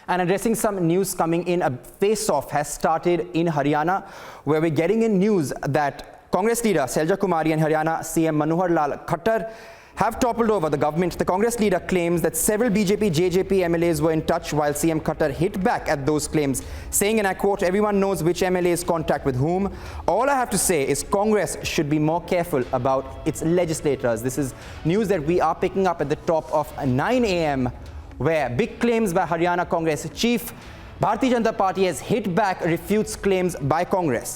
And addressing some news coming in, a face-off has started in Haryana, where we're getting in news that Congress leader Shailja Kumari and Haryana CM Manohar Lal Khattar have toppled over the government. The Congress leader claims that several BJP, JJP MLAs were in touch, while CM Khattar hit back at those claims, saying, and I quote, "Everyone knows which MLAs contact with whom. All I have to say is Congress should be more careful about its legislators." This is news that we are picking up at the top of 9 a.m., where big claims by Haryana Congress chief. Bharatiya Janata Party has hit back, refutes claims by Congress.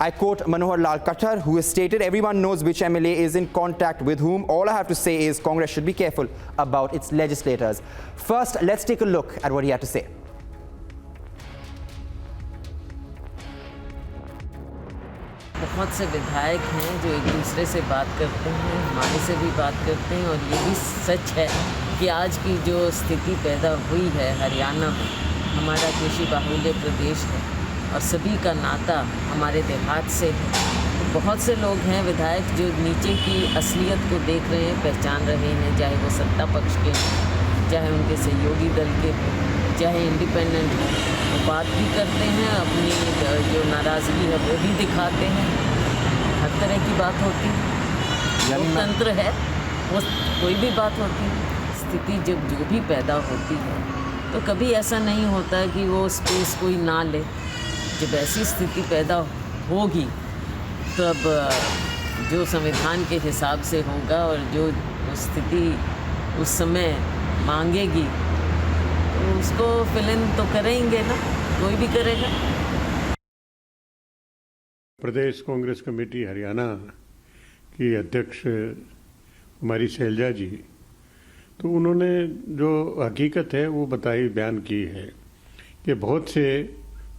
I quote Manohar Lal Khattar, who has stated, "Everyone knows which MLA is in contact with whom. All I have to say is Congress should be careful about its legislators." First, let's take a look at what he had to say. बहुत से विधायक हैं जो एक दूसरे से बात करते हैं, हमारे से भी बात करते हैं, और ये भी सच है कि आज की जो स्थिति पैदा हुई है हरियाणा में, हमारा कृषि बाहुल्य प्रदेश है और सभी का नाता हमारे देहात से है। तो बहुत से लोग हैं विधायक जो नीचे की असलियत को देख रहे हैं, पहचान रहे हैं, चाहे वो सत्ता पक्ष के हैं, चाहे उनके सहयोगी दल के हैं, चाहे इंडिपेंडेंट हैं। वो बात भी करते हैं, अपनी जो नाराज़गी है वो भी दिखाते हैं। हर तरह की बात होती है, लोकतंत्र है, वो कोई भी बात होती है। स्थिति जब जो भी पैदा होती है तो कभी ऐसा नहीं होता कि वो स्पेस कोई ना ले। जब ऐसी स्थिति पैदा होगी तब जो संविधान के हिसाब से होगा और जो स्थिति उस समय मांगेगी तो उसको फिल इन तो करेंगे ना, कोई भी करेगा। प्रदेश कांग्रेस कमेटी हरियाणा की अध्यक्ष हमारी शैलजा जी, तो उन्होंने जो हकीकत है वो बताई, बयान की है कि बहुत से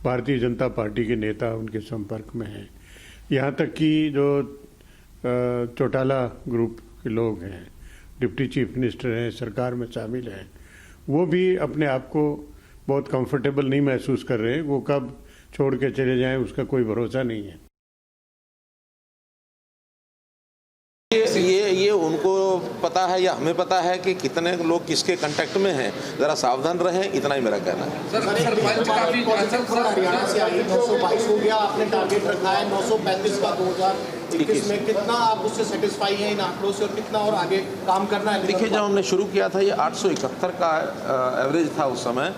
भारतीय जनता पार्टी के नेता उनके संपर्क में हैं। यहाँ तक कि जो चौटाला ग्रुप के लोग हैं, डिप्टी चीफ मिनिस्टर हैं, सरकार में शामिल हैं, वो भी अपने आप को बहुत कंफर्टेबल नहीं महसूस कर रहे हैं। वो कब छोड़ के चले जाएं उसका कोई भरोसा नहीं है। ये उनको पता है या हमें पता है कि कितने लोग किसके कांटेक्ट में हैं, जरा सावधान रहें, इतना ही मेरा कहना है। सर हरियाणा से आई 922 हो गया, आपने टारगेट रखा है 935 का 2021 में। कितना आप उससे सेटिस्फाई हैं इन आंकड़ों से, और कितना और आगे काम करना है? देखिए, जब हमने शुरू किया था ये 871 का एवरेज था उस समय।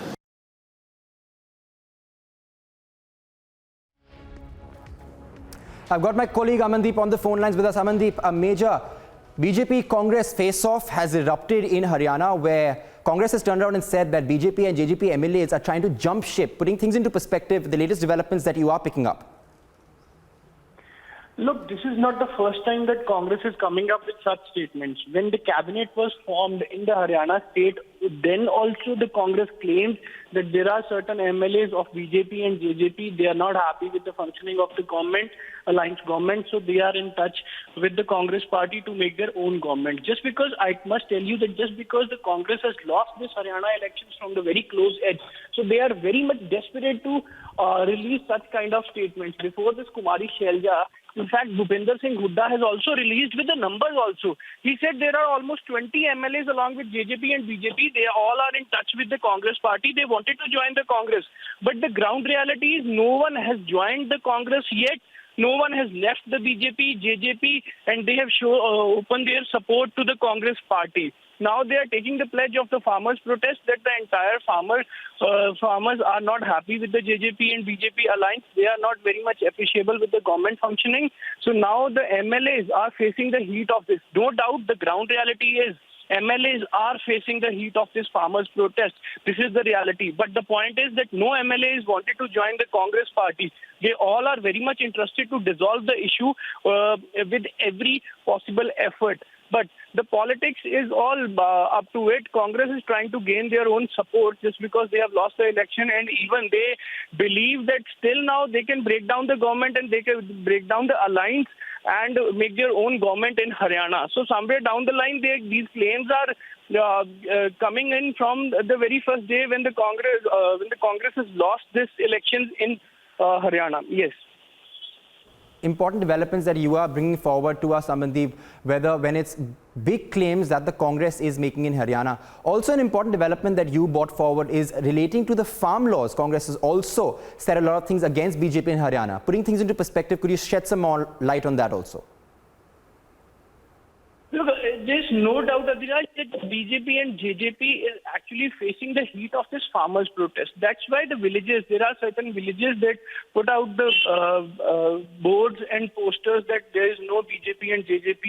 I've got my colleague Amandeep on the phone lines with us. Amandeep, a major BJP Congress face-off has erupted in Haryana, where Congress has turned around and said that BJP and JJP MLAs are trying to jump ship. Putting things into perspective, the latest developments that you are picking up. Look, this is not the first time that Congress is coming up with such statements. When the cabinet was formed in the Haryana state, then also the Congress claimed that there are certain MLAs of BJP and JJP, they are not happy with the functioning of the government, alliance government, so they are in touch with the Congress party to make their own government. Just because, I must tell you that just because the Congress has lost this Haryana elections from the very close edge, so they are very much desperate to release such kind of statements. Before this, Kumari Shailja, in fact, Bhupender Singh Hooda has also released with the numbers also. He said there are almost 20 MLAs along with JJP and BJP. They all are in touch with the Congress party. They wanted to join the Congress. But the ground reality is no one has joined the Congress yet. No one has left the BJP, JJP, and they have opened their support to the Congress party. Now they are taking the pledge of the farmers' protest that the entire farmers are not happy with the JJP and BJP alliance. They are not very much appreciable with the government functioning. So now the MLAs are facing the heat of this. No doubt the ground reality is MLAs are facing the heat of this farmers' protest. This is the reality. But the point is that no MLAs wanted to join the Congress party. They all are very much interested to dissolve the issue with every possible effort. But the politics is all up to it. Congress is trying to gain their own support just because they have lost the election, and even they believe that still now they can break down the government and they can break down the alliance and make their own government in Haryana. So somewhere down the line, these claims are coming in from the very first day when the Congress has lost this elections in Haryana. Yes. important developments that you are bringing forward to us, Amandeep, whether when it's big claims that the Congress is making in Haryana. Also an important development that you brought forward is relating to the farm laws. Congress has also said a lot of things against BJP in Haryana. Putting things into perspective, could you shed some more light on that also? Look, there's no doubt, Adhiraj, that BJP and JJP is actually facing the heat of this farmers' protest. That's why the villages, there are certain villages that put out the boards and posters that there is no BJP and JJP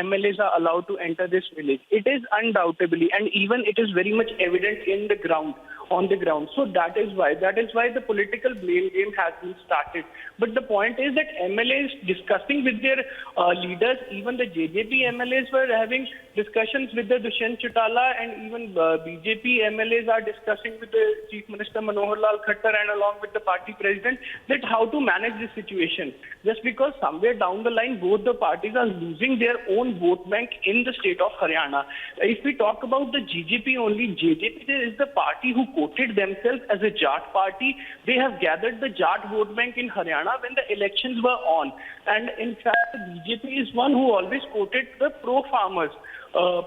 MLAs are allowed to enter this village. It is undoubtedly, and even it is very much evident in the ground, on the ground. So that is why the political blame game has been started. But the point is that MLAs discussing with their leaders, even the JJP MLAs were having discussions with the Dushyant Chautala, and even BJP MLAs are discussing with the Chief Minister Manohar Lal Khattar and along with the party president that how to manage this situation. Just because somewhere down the line both the parties are losing their own vote bank in the state of Haryana. If we talk about the JJP only, JJP is the party who quoted themselves as a Jat party. They have gathered the Jat vote bank in Haryana when the elections were on. And in fact, the BJP is one who always quoted the pro-farmers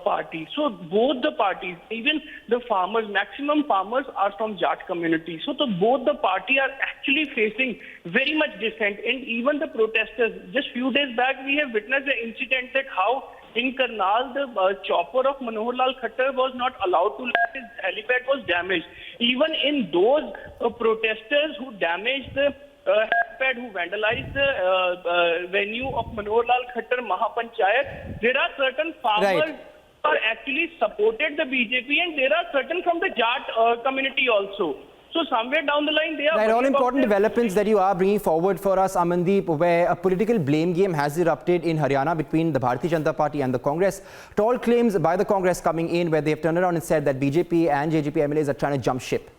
party. So both the parties, even the farmers, maximum farmers are from Jat community. So both the party are actually facing very much dissent. And even the protesters, just few days back, we have witnessed the incident that how in Karnal, the chopper of Manohar Lal Khattar was not allowed to land. His helipad was damaged. Even in those protesters who damaged the helipad, who vandalized the venue of Manohar Lal Khattar Mahapanchayat, there are certain farmers who are actually supported the BJP, and there are certain from the Jat community also. So somewhere down the line, they are... Right, all important developments that you are bringing forward for us, Amandeep, where a political blame game has erupted in Haryana between the Bharatiya Janata Party and the Congress. Tall claims by the Congress coming in where they have turned around and said that BJP and JJP MLAs are trying to jump ship.